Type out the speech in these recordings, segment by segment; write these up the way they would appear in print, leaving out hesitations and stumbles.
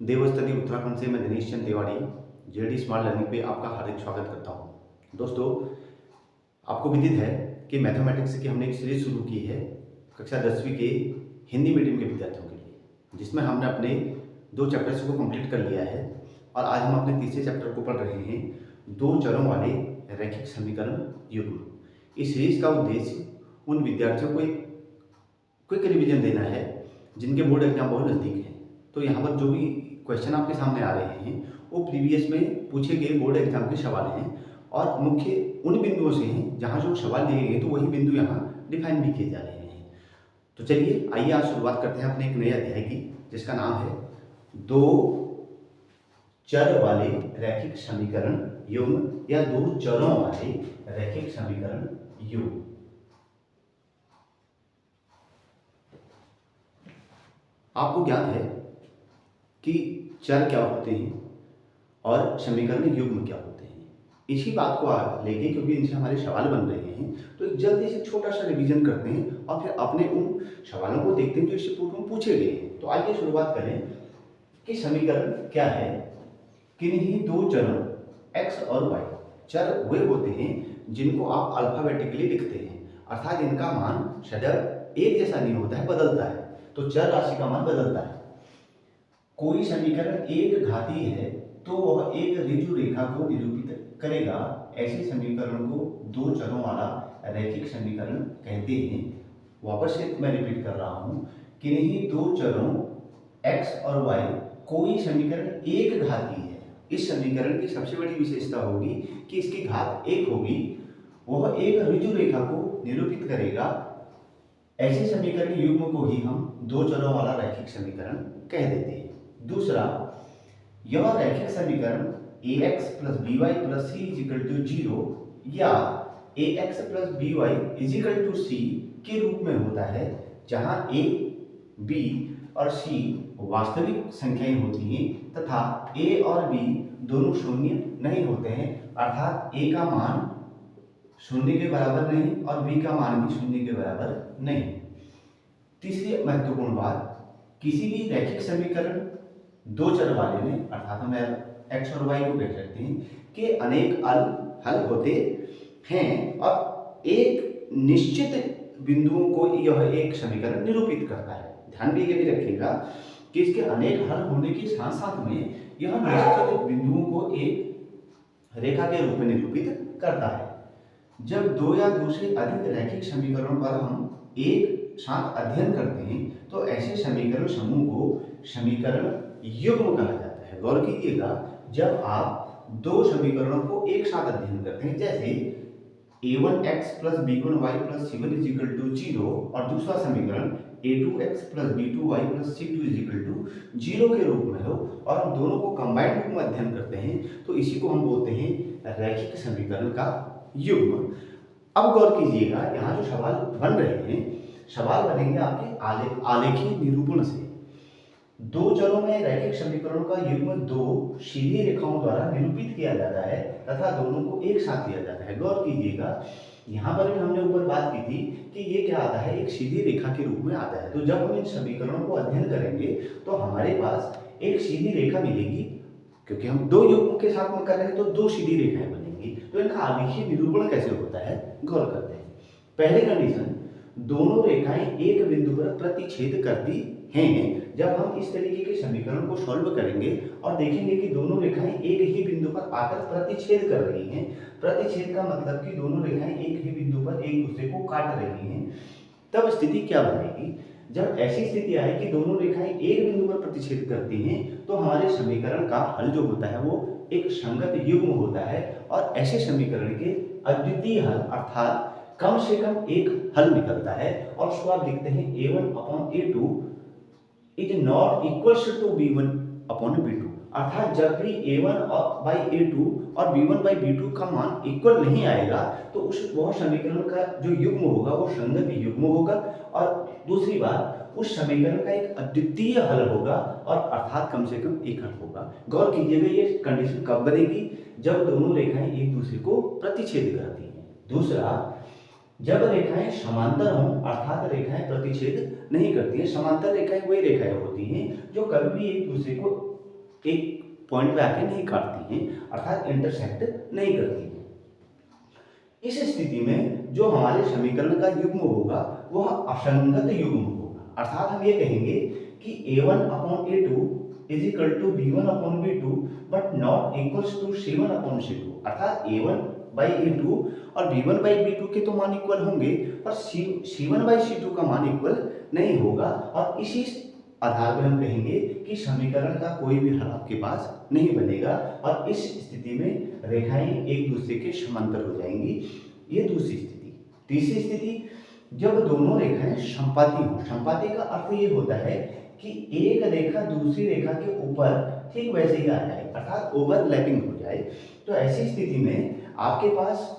देवस्थली उत्तराखंड से मैं Dinesh Chand Tiwari JD smart learning पे आपका हार्दिक स्वागत करता हूँ। दोस्तों, आपको विदित है कि मैथमेटिक्स की हमने एक सीरीज शुरू की है कक्षा 10वीं के हिंदी मीडियम के विद्यार्थियों के लिए, जिसमें हमने अपने 2 चैप्टर्स को कंप्लीट कर लिया है और आज हम अपने तीसरे चैप्टर को पढ़ रहे हैं, 2 चरों वाले रैखिक समीकरण युग्म। इस सीरीज का उद्देश्य उन विद्यार्थियों को एक क्विक रिवीजन देना है जिनके बोर्ड एग्जाम बहुत नज़दीक हैं। तो यहाँ पर जो भी क्वेश्चन आपके सामने आ रहे हैं वो प्रीवियस में पूछे गए बोर्ड एग्जाम के सवाल हैं और मुख्य उन बिंदुओं से हैं जहाँ जो सवाल दिए गए तो वही बिंदु यहाँ डिफाइन भी किए जा रहे हैं। तो चलिए आइए आज शुरुआत करते हैं अपने एक नए अध्याय की, जिसका नाम है 2 चर वाले रैखिक समीकरण युग्म या 2 चरों वाले रैखिक समीकरण युग्म। आपको ज्ञात है कि चर क्या होते हैं और समीकरण युग्म क्या होते हैं। इसी बात को आज लेके, क्योंकि इनसे हमारे सवाल बन रहे हैं, तो एक जल्दी से छोटा सा रिवीजन करते हैं और फिर अपने उन सवालों को देखते हैं जो इससे पूर्व में पूछे गए हैं। तो आइए शुरुआत करें कि समीकरण क्या है। किन्हीं 2 चरों x और y, चर वे होते हैं जिनको आप अल्फाबेटिकली लिखते हैं, अर्थात इनका मान सदैव एक जैसा नहीं होता है, बदलता है। तो चर राशि का मान बदलता है। कोई समीकरण एक घातीय है तो वह एक ऋजु रेखा को निरूपित करेगा। ऐसे समीकरण को 2 चरों वाला रैखिक समीकरण कहते हैं। वापस से मैं रिपीट कर रहा हूं, किन्हीं 2 चरों x और y, कोई समीकरण एक घातीय है। इस समीकरण की सबसे बड़ी विशेषता होगी कि इसकी घात 1 होगी। वह एक ऋजु रेखा को निरूपित करेगा। ऐसे समीकरण युग्म को ही हम 2 चरों वाला रैखिक समीकरण कह देते हैं। दूसरा, यह रैखिक समीकरण ax plus by plus c is equal to 0 या ax plus by is equal to c के रूप में होता है, जहां a, b और c वास्तविक संख्याएं होती हैं तथा a और b दोनों शून्य नहीं होते हैं, अर्थात a का मान शून्य के बराबर नहीं और b का मान भी शून्य के बराबर नहीं। तीसरी महत्वपूर्ण बात, किसी भी रैखिक समीकरण 2 चर वाले में, अर्थात हम x और y को कह सकते हैं, कि अनेक हल होते हैं और एक निश्चित बिंदुओं को यह एक समीकरण निरूपित करता है। ध्यान भी ये भी रखिएगा कि इसके अनेक हल होने के साथ साथ में यह निश्चित बिंदुओं को एक रेखा के रूप में निरूपित करता है। जब 2 या 2 से अधिक रैखिक समीकरणों पर हम एक साथ अध्ययन करते हैं तो ऐसे समीकरण समूह को समीकरण युग्म कहा जाता है। गौर कीजिएगा, जब आप 2 समीकरणों को एक साथ अध्ययन करते हैं, जैसे a1x plus b1y plus c1 is equal to 0 और दूसरा समीकरण a2x plus b2y plus c2 is equal to 0 के रूप में हो और हम दोनों को कंबाइंड रूप में अध्ययन करते हैं, तो इसी को हम बोलते हैं रैखिक समीकरण का युग्म। अब गौर कीजिएगा, यहाँ जो सवाल बन रहे हैं, सवाल बनेंगे आपके आलेखीय निरूपण से। 2 चरों में रैखिक समीकरणों का युग्म 2 सीधी रेखाओं द्वारा निरूपित किया जाता है तथा दोनों को एक साथ दिया जाता है। गौर कीजिएगा, यहाँ पर भी हमने ऊपर बात की थी कि ये क्या आता है, एक सीधी रेखा के रूप में आता है। तो जब हम इन समीकरणों को अध्ययन करेंगे तो हमारे पास एक सीधी रेखा मिलेगी, क्योंकि हम 2 युग्म के साथ में कर रहे हैं तो 2 सीधी रेखाएं बनेंगी। तो इनका आलेखीय निरूपण कैसे होता है, गौर करते हैं। पहली कंडीशन, दोनों रेखाएं एक बिंदु पर प्रतिच्छेद करती हैं। जब हम इस तरीके के समीकरण को सॉल्व करेंगे और देखेंगे कि दोनों रेखाएं एक ही बिंदु पर आकर प्रतिच्छेद कर रही हैं, प्रतिच्छेद का मतलब कि दोनों रेखाएं एक ही बिंदु पर एक दूसरे को काट रही हैं, तब स्थिति क्या बनेगी। जब ऐसी स्थिति आए कि दोनों रेखाएं एक बिंदु पर प्रतिच्छेद करती हैं तो हमारे समीकरण का हल जो होता है वो एक संगत युग्म होता है और ऐसे समीकरण के अद्वितीय हल अर्थात कम से कम एक हल निकलता है और उसको आप लिखते हैं a1/a2 is not equals to b1/b2। अर्थात जब भी a1/a2 और b1/b2 का मान इक्वल नहीं आएगा तो वह समीकरण का जो युग्म होगा वो संगत युग्म होगा और दूसरी बात, उस समीकरण का एक अद्वितीय हल होगा और अर्थात कम से कम एक हल होगा। गौर कीजिएगा, ये कंडीशन कब बनेगी, जब दोनों रेखाएं एक दूसरे को प्रतिच्छेद करती हैं। दूसरा, जब रेखाएं समांतर हों, अर्थात रेखाएं प्रतिच्छेद नहीं करती हैं। समांतर रेखाएं वही रेखाएं होती हैं जो कभी भी एक दूसरे को एक पॉइंट पे आके नहीं काटती हैं, अर्थात इंटरसेक्ट नहीं करती हैं। इस स्थिति में जो हमारे समीकरण का युग्म होगा वह असंगत युग्म होगा, अर्थात हम ये कहेंगे कि a1 upon a2 is equal to b1 upon b2 but not equals to c1 upon c2, अर्थात a1 बाई a2 और b1 बाई b2 के तो मान इक्वल होंगे पर c1 बाई c2 का मान इक्वल नहीं होगा, और इसी आधार पर हम कहेंगे कि समीकरण का कोई भी हल आपके पास नहीं बनेगा, और इस स्थिति में रेखाएं एक दूसरे के समांतर हो जाएंगी। ये दूसरी स्थिति। तीसरी स्थिति, जब दोनों रेखाएं समपाती हों। समपाती का अर्थ ये होता है कि एक रेखा दूसरी रेखा के ऊपर ठीक वैसे ही आ जाए, अर्थात ओवरलैपिंग हो जाए। तो ऐसी स्थिति में आपके पास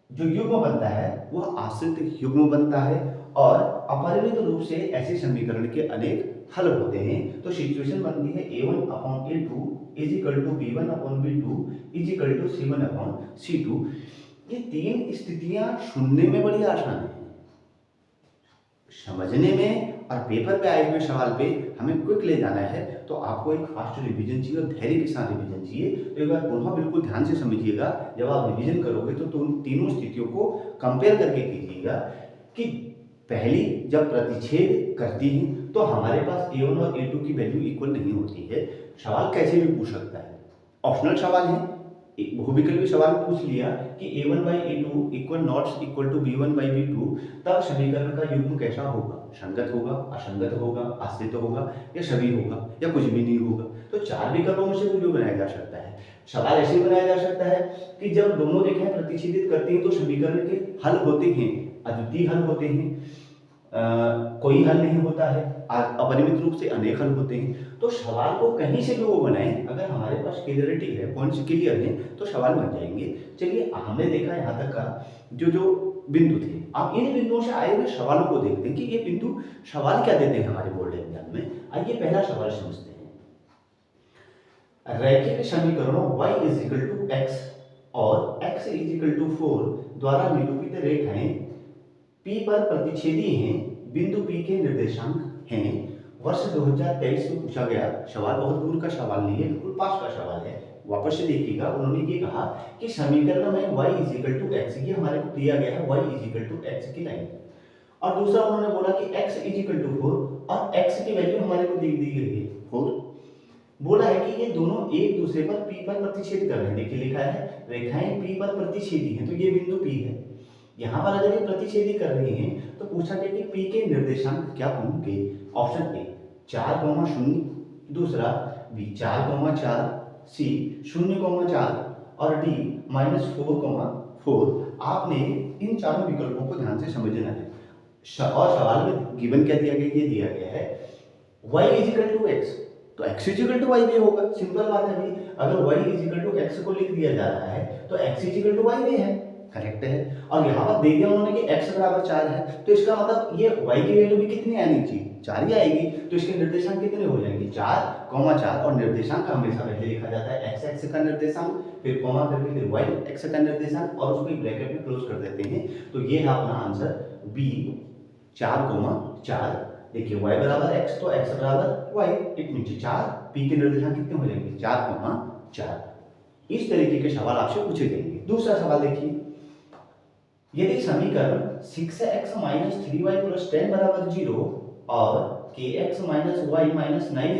जो युग्म बनता है वह आश्रित युग्म बनता है, और अपरिमित रूप से ऐसे समीकरण के अनेक हल होते हैं। तो सिचुएशन बनती है a1 upon a2 is equal to b1 upon b2 is equal to c1 upon c2। ये तीन स्थितियां सुनने में बड़ी आसान है, समझने में और पेपर पे आए हुए सवाल पे हमें क्विक ले जाना है, तो आपको एक फास्ट रिवीजन चाहिए और धैर्य के साथ रिवीजन चाहिए। तो एक बार पुनः बिल्कुल ध्यान से समझिएगा, जब आप रिवीजन करोगे तो तुम तीनों स्थितियों को कंपेयर करके कीजिएगा कि पहली जब प्रतिच्छेद करती हैं तो हमारे पास a1 और a2 की वैल्यू इक्वल नहीं होती है। सवाल कैसे भी पूछ सकता है, ऑप्शनल सवाल है, बहुविकल्पी सवाल पूछ लिया कि a1 by a2 equal not equal to b1 by b2, तब समीकरण का युग्म कैसा होगा, संगत होगा, असंगत होगा, आश्रित होगा या सभी होगा या कुछ भी नहीं होगा। तो चार विकल्पों में से कुछ भी बनाया जा सकता है। सवाल ऐसे बनाया जा सकता है कि जब दोनों रेखाएं प्रतिच्छेदित करती हैं तो समीकरण के हल होते हैं, अद्वितीय हल होते हैं, कोई हल नहीं होता है, अपरिमित रूप से अनेक हल होते हैं। तो सवाल को कहीं से भी वो बनाएं, अगर हमारे पास क्लियरिटी है, पॉइंट्स क्लियर हैं, तो सवाल बन जाएंगे। चलिए हमने देखा यहाँ तक का जो बिंदु थे। अब इन बिंदुओं से आए हुए सवालों को देखते हैं कि ये बिंदु सवाल क्या देते हैं हमारे बोर्ड एग्जाम में। आइए पहला सवाल समझते हैं। रैखिक समीकरणों y is equal to x और x इज इक्वल टू 4 द्वारा निरूपित रेखाएं P पर प्रतिच्छेदी हैं, बिंदु P के निर्देशांक हैं। वर्ष 2023 में पूछा गया सवाल, बहुत दूर का सवाल नहीं है, बिल्कुल पास का सवाल है। वापस से देखिएगा, उन्होंने ये कहा कि समीकरण में y is equal to x, ये हमारे को दिया गया है y is equal to x की लाइन, और दूसरा उन्होंने बोला कि x इज इक्वल टू 4 और x की वैल्यू हमारे को दी गई है 4। बोला है कि ये दोनों एक दूसरे पर P पर प्रतिच्छेद कर रहे हैं। देखिए लिखा है रेखाएं P पर प्रतिच्छेदी हैं, तो ये बिंदु P है। यहाँ पर अगर ये प्रतिच्छेदी कर रही हैं तो पूछा गया कि P के निर्देशांक क्या होंगे। ऑप्शन ए 4,0, दूसरा बी 4,4, सी 0,4 और डी -4,4। आपने इन चारों विकल्पों को ध्यान से समझना है। और सवाल में गिवन क्या दिया गया, ये दिया गया है y is equal to x, तो x is equal to y भी होगा। सिंपल बात है भाई, अगर y is equal to x को लिख दिया जा रहा है तो x is equal to y भी है, करेक्ट है। और यहाँ पर दे दिया उन्होंने कि x बराबर 4 है, तो इसका मतलब ये y की वैल्यू भी कितनी आनी चाहिए, 4 ही आएगी। तो इसके निर्देशांक कितने हो जाएंगे, 4,4, और निर्देशांक हमेशा पहले लिखा जाता है x का निर्देशांक, फिर कॉमा करके फिर y x का निर्देशांक, और उसको ब्रैकेट में क्लोज कर देते हैं। तो ये है अपना आंसर बी 4,4। देखिए y बराबर x तो x बराबर y, इट मींस 4, p के निर्देशांक कितने हो जाएंगे 4,4। इस तरीके के सवाल आपसे पूछे जाएंगे। दूसरा सवाल देखिए, यदि समीकरण 6x - 3y + 10 बराबर 0 और kx - y - 9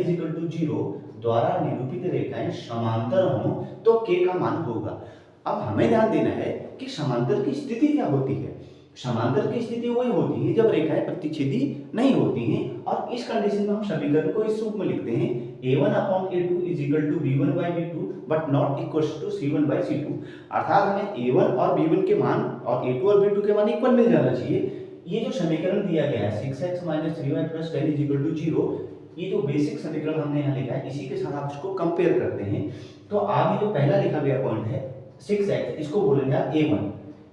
= 0 द्वारा निरूपित रेखाएं समांतर हों तो k का मान होगा। अब हमें ध्यान देना है कि समांतर की स्थिति क्या होती है। समांतर की स्थिति वही होती है जब रेखाएं प्रतिच्छेदी नहीं होती हैं, और इस कंडीशन में हम समीकरण को इस रूप में लिखते हैं a1 upon a2 is equal to b1 by b2 but not equal to c1 by c2। अर्थात हमें a1 और b1 के मान और a2 और b2 के मान इक्वल मिल जाना चाहिए। ये जो समीकरण दिया गया है 6x - 3y + 10 = 0, ये जो बेसिक समीकरण हमने यहाँ लिखा है इसी के साथ आप इसको कंपेयर करते हैं। तो आगे जो पहला लिखा गया पॉइंट है 6x, इसको बोलेंगे आप a1,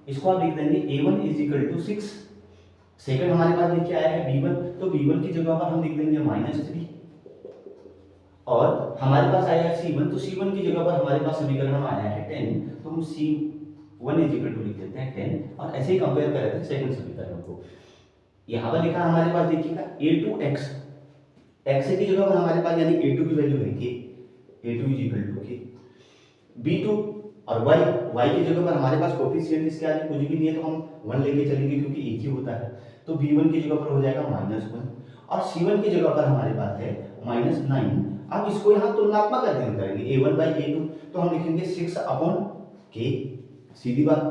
इसको आप लिख देंगे a1 = 6। सेकंड हमारे पास देखिए आया है b1, तो b1 की जगह पर हम लिख देंगे -3, और हमारे पास आया है c1, तो c1 की जगह पर हमारे पास समीकरण में आया है 10, तो हम c1 = लिख देते हैं 10, और ऐसे ही कंपेयर कर रहे थे सेकंड समीकरण को। यहाँ पर लिखा हमारे पास देखिएगा a2x, x की जगह पर हमारे पास यानी a2 की वैल्यू है k, A2 is equal to के। B2 और y की जगह पर हमारे पास कोफिशिएंट इसके आगे कुछ भी नहीं है तो हम 1 लेके चलेंगे क्योंकि एक ही होता है। तो B1 की जगह पर हो जाएगा -1 और C1 की जगह पर हमारे पास है -9। अब इसको यहाँ तुलनात्मक अध्ययन करेंगे A1 बाई A2, तो हम लिखेंगे 6 अपॉन k, सीधी बात।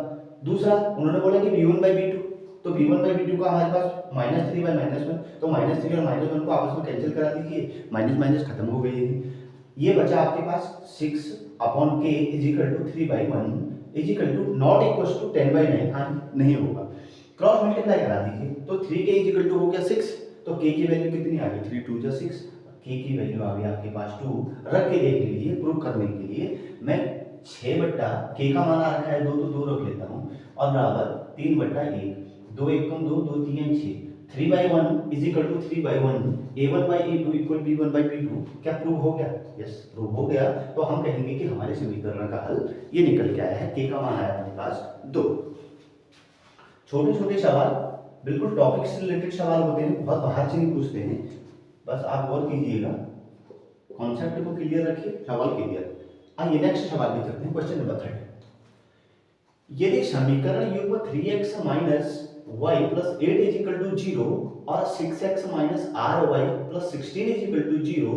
दूसरा उन्होंने बोला कि B1 बाई B2, तो B1 बाई B2 का हमारे पास -3 बाई -1, तो -3 और -1 को आपस में कैंसिल करा दीजिए, माइनस माइनस खत्म हो गए हैं। ये बचा आपके पास 6 upon k is equal to 3/1 is equal to not equal to 10/9। हाँ नहीं होगा, क्रॉस मल्टीप्लाई करा दीजिए तो 3k इज इक्वल टू हो गया 6, तो k की वैल्यू कितनी आ गई 3 2 जा 6, k की वैल्यू आ गई आपके पास 2। रख के देख लीजिए, प्रूव करने के लिए मैं 6 बट्टा k का मान आ रखा है 2 तो 2 रख लेता हूँ और बराबर 3/1, 2 1 2 2 3 6, 3/1 is equal to 3/1, a1 by a2 equal b1 by b2। क्या प्रूव हो गया? यस प्रूव हो गया। तो हम कहेंगे कि हमारे समीकरण का हल ये निकल के आया है, k का मान आया हमारे पास 2। छोटे छोटे सवाल बिल्कुल टॉपिक से रिलेटेड सवाल होते हैं, बहुत बाहर से नहीं पूछते हैं, बस आप गौर कीजिएगा, कॉन्सेप्ट को क्लियर रखिए, सवाल क्लियर। आइए नेक्स्ट सवाल देख सकते हैं, क्वेश्चन नंबर 30। यदि समीकरण युग्म 3x minus y plus 8 is equal to 0 और 6x minus ry plus 16 is equal to 0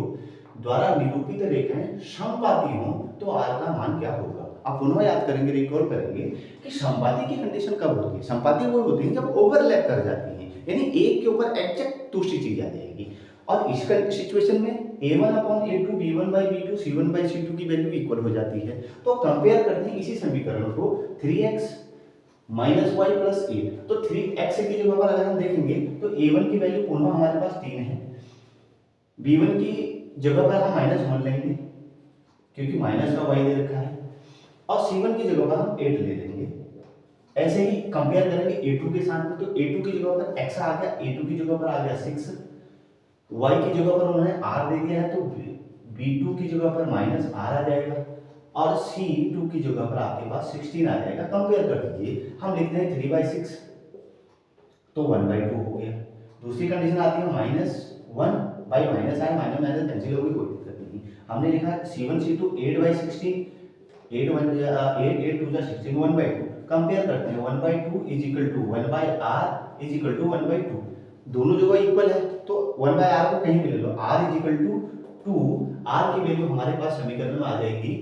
द्वारा निरूपित रेखाएं समपाती हों तो r का मान क्या होगा? आप पुनः याद करेंगे, रिकॉल करेंगे कि समपाती की कंडीशन कब होती है? समपाती वो होती है जब ओवरलैप कर जाती है, यानी एक के ऊपर एग्जैक्ट दूसरी चीज आ जाएगी। और इस सिचुएशन में a1 upon a2 b1 by b2 c1 by c2 की वैल्यू इक्वल हो जाती है। तो कंपेयर करते हैं इसी समीकरण को 3x माइनस वाई प्लस 8, तो 3x की जगह पर अगर हम देखेंगे तो a1 की वैल्यू पुनः हमारे पास 3 है, b1 की जगह पर हम -1 लेंगे क्योंकि माइनस का y दे रखा है, और c1 की जगह पर हम 8 ले लेंगे। ऐसे ही कंपेयर करेंगे a2 के साथ में, तो a2 की जगह पर x आ गया, a2 की जगह पर आ गया 6, y की जगह पर उन्होंने r दे दिया है तो b2 की जगह पर -r आ जाएगा और c2 की जगह पर आपके पास 16 आ जाएगा। कंपेयर कर दीजिए, हम लिखते हैं 3/6 तो 1/2 हो गया। दूसरी कंडीशन आती है -1 बाई माइनस आए, माइनस माइनस कैंसिल होगी, कोई दिक्कत नहीं। हमने लिखा c1 c2 8/16, 8 1 8 8 2 16, 1/2। कंपेयर करते हैं 1/2 is equal to 1/r is equal to 1/2, दोनों जगह इक्वल है तो 1/r को कहीं भी ले लो, r is equal to 2, r की वैल्यू हमारे पास समीकरण में आ जाएगी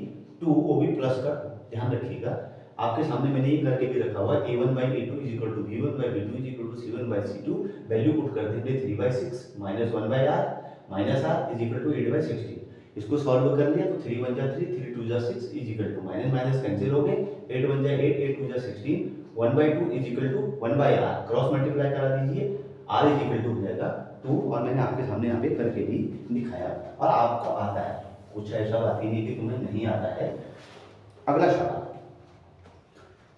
2, वो भी प्लस का ध्यान रखिएगा। आपके सामने मैंने ये करके भी रखा हुआ है a1 by a2 is equal to b1 by b2 is equal to c1 by c2, value put कर देंगे 3/6 minus 1/r minus r is equal to 8/16। इसको सॉल्व कर लिया तो 3 1 जा 3, 3 2 जा 6 is equal to minus minus cancel हो गए, 8 1 जा 8, 8 2 जा 16, 1/2 is equal to 1/r, cross multiply करा दीजिए, r इज इक्वल टू हो जाएगा 2, और मैंने आपके सामने यहाँ पे करके भी दिखाया और आपको आता है, कुछ ऐसा बात ही नहीं कि तुम्हें नहीं आता है। अगला सवाल,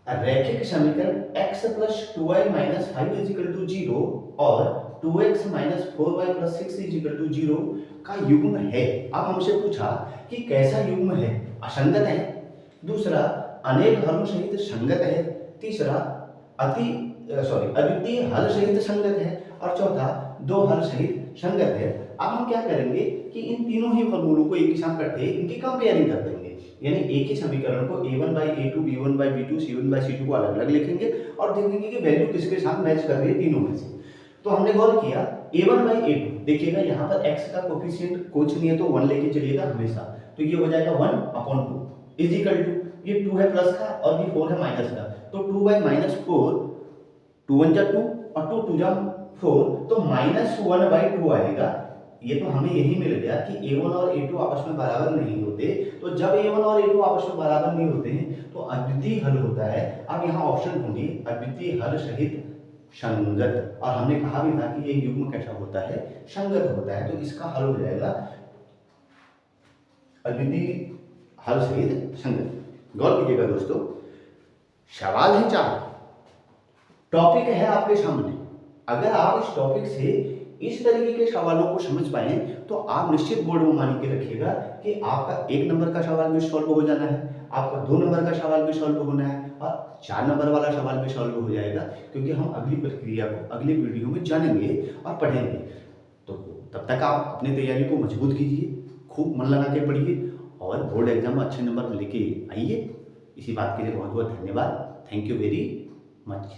रैखिक समीकरण x plus 2y minus 5 is equal to 0 और 2x minus 4y plus 6 is equal to 0 का युग्म है। अब हमसे पूछा कि कैसा युग्म है? असंगत है, दूसरा अनेक हलों सहित संगत है, तीसरा अद्वितीय हल सहित संगत है, और चौथा दो हल सहित संगत है। अब हम क्या करेंगे कि इन तीनों ही फॉर्मूलों को एक ही साथ करते हैं, इनकी कंपेयरिंग कर देंगे, यानी एक ही समीकरण को a1 by a2 b1 by b2 c1 by c2 को अलग अलग लिखेंगे और देखेंगे कि वैल्यू किसके साथ मैच कर रही है तीनों में से। तो हमने गौर किया a1 बाई a2, देखिएगा यहाँ पर x का कोफिशिएंट कुछ नहीं है तो 1 लेके चलिएगा हमेशा, तो ये हो जाएगा 1/2 इज इक्वल टू, ये 2 है प्लस का और ये 4 है माइनस का, तो 2 बाई -4, 2 1 जा 2 और 2 2 जा 4, तो -1/2 आएगा। ये तो हमें यही मिल गया कि a1 और a2 आपस में बराबर नहीं होते, तो जब a1 और a2 आपस में बराबर नहीं होते हैं तो अद्वितीय हल होता है। अब यहाँ ऑप्शन ढूंढिए, अद्वितीय हल सहित संगत, और हमने कहा भी था कि ये युग्म कैसा होता है? संगत होता है, तो इसका हल हो जाएगा अद्वितीय हल सहित संगत। गौर कीजिएगा दोस्तों, सवाल है 4, टॉपिक है आपके सामने। अगर आप इस टॉपिक से इस तरीके के सवालों को समझ पाए तो आप निश्चित बोर्ड में मान के रखिएगा कि आपका 1 नंबर का सवाल भी सॉल्व हो जाना है, आपका 2 नंबर का सवाल भी सॉल्व होना है और 4 नंबर वाला सवाल भी सॉल्व हो जाएगा, क्योंकि हम अगली प्रक्रिया को अगले वीडियो में जानेंगे और पढ़ेंगे। तो तब तक आप अपनी तैयारी को मजबूत कीजिए, खूब मन लगा के पढ़िए और बोर्ड एग्जाम में अच्छे नंबर लेके आइए। इसी बात के लिए बहुत बहुत धन्यवाद। Thank you very much.